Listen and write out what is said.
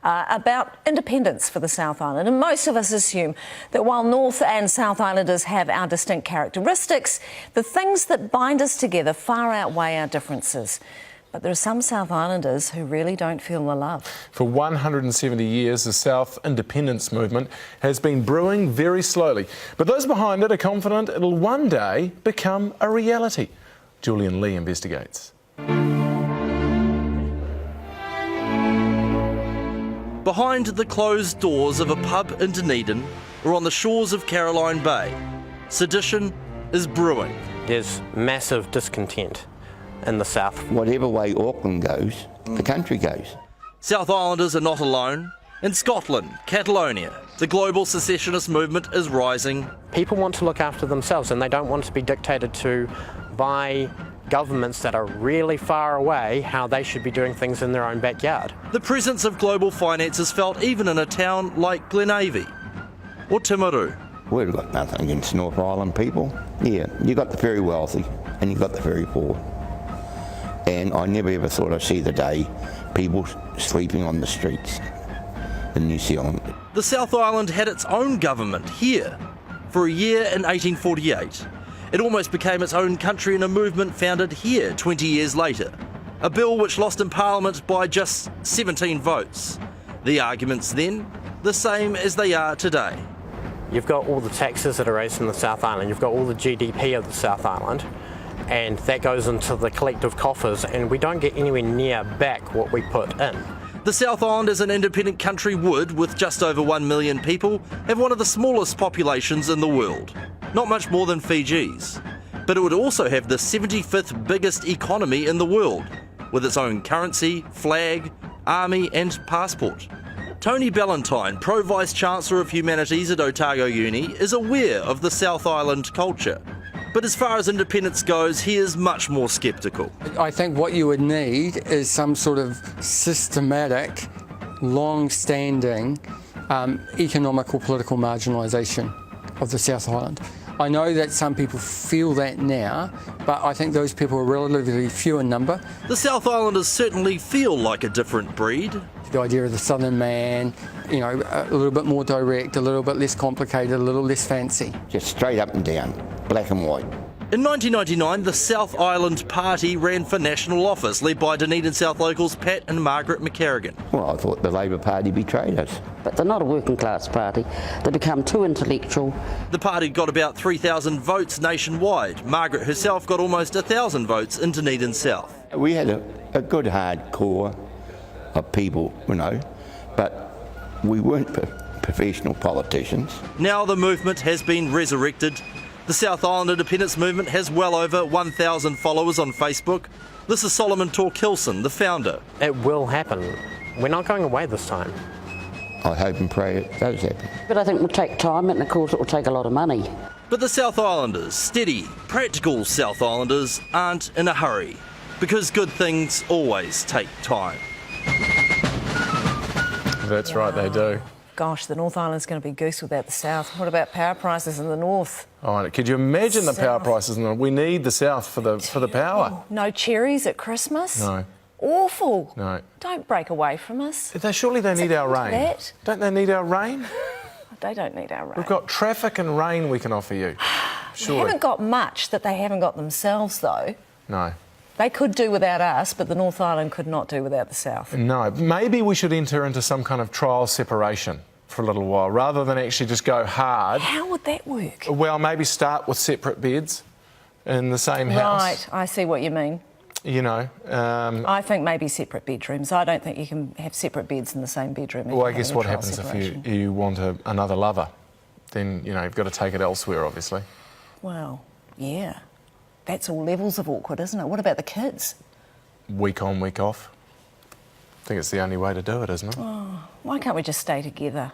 about independence for the South Island. And most of us assume that while North and South Islanders have our distinct characteristics, the things that bind us together far outweigh our differences. But there are some South Islanders who really don't feel the love. For 170 years, the South independence movement has been brewing very slowly. But those behind it are confident it'll one day become a reality. Julian Lee investigates. Behind the closed doors of a pub in Dunedin or on the shores of Caroline Bay, sedition is brewing. There's massive discontent in the South. Whatever way Auckland goes, the country goes. South Islanders are not alone. In Scotland, Catalonia, the global secessionist movement is rising. People want to look after themselves and they don't want to be dictated to by governments that are really far away how they should be doing things in their own backyard. The presence of global finance is felt even in a town like Glenavy or Timaru. We've got nothing against North Island people. Yeah, you got the very wealthy and you got the very poor. And I never ever thought I'd see the day people sleeping on the streets in New Zealand. The South Island had its own government here for a year in 1848. It almost became its own country in a movement founded here 20 years later. A bill which lost in Parliament by just 17 votes. The arguments then, the same as they are today. You've got all the taxes that are raised in the South Island, you've got all the GDP of the South Island, and that goes into the collective coffers and we don't get anywhere near back what we put in. The South Island as an independent country would, with just over 1 million people, have one of the smallest populations in the world. Not much more than Fiji's. But it would also have the 75th biggest economy in the world, with its own currency, flag, army and passport. Tony Ballantyne, Pro-Vice-Chancellor of Humanities at Otago Uni, is aware of the South Island culture. But as far as independence goes, he is much more sceptical. I think what you would need is some sort of systematic, long-standing economic or political marginalisation of the South Island. I know that some people feel that now, but I think those people are relatively few in number. The South Islanders certainly feel like a different breed. The idea of the Southern man, you know, a little bit more direct, a little bit less complicated, a little less fancy. Just straight up and down, black and white. In 1999, the South Island Party ran for national office, led by Dunedin South locals Pat and Margaret McCarrigan. Well, I thought the Labour Party betrayed us. But they're not a working class party. They become too intellectual. The party got about 3,000 votes nationwide. Margaret herself got almost 1,000 votes in Dunedin South. We had a good hard core of people, you know, but we weren't professional politicians. Now the movement has been resurrected. The South Island Independence Movement has well over 1,000 followers on Facebook. This is Solomon Torkilson, the founder. It will happen. We're not going away this time. I hope and pray it does happen. But I think it will take time and of course it will take a lot of money. But the South Islanders, steady, practical South Islanders, aren't in a hurry. Because good things always take time. That's right, they do. Gosh, the North Island's going to be goose without the South. What about power prices in the North? Oh, could you imagine the power prices? We need the South for the power. No cherries at Christmas? No. Awful. No. Don't break away from us. Surely they need our rain. That? Don't they need our rain? They don't need our rain. We've got traffic and rain we can offer you. Surely. They haven't got much that they haven't got themselves, though. No. They could do without us, but the North Island could not do without the South. No. Maybe we should enter into some kind of trial separation for a little while, rather than actually just go hard. How would that work? Well, maybe start with separate beds in the same house. Right, I see what you mean. You know. I think maybe separate bedrooms. I don't think you can have separate beds in the same bedroom. Well, I guess what happens if you want another lover? Then, you know, you've got to take it elsewhere, obviously. Well, yeah. That's all levels of awkward, isn't it? What about the kids? Week on, week off. I think it's the only way to do it, isn't it? Oh, why can't we just stay together?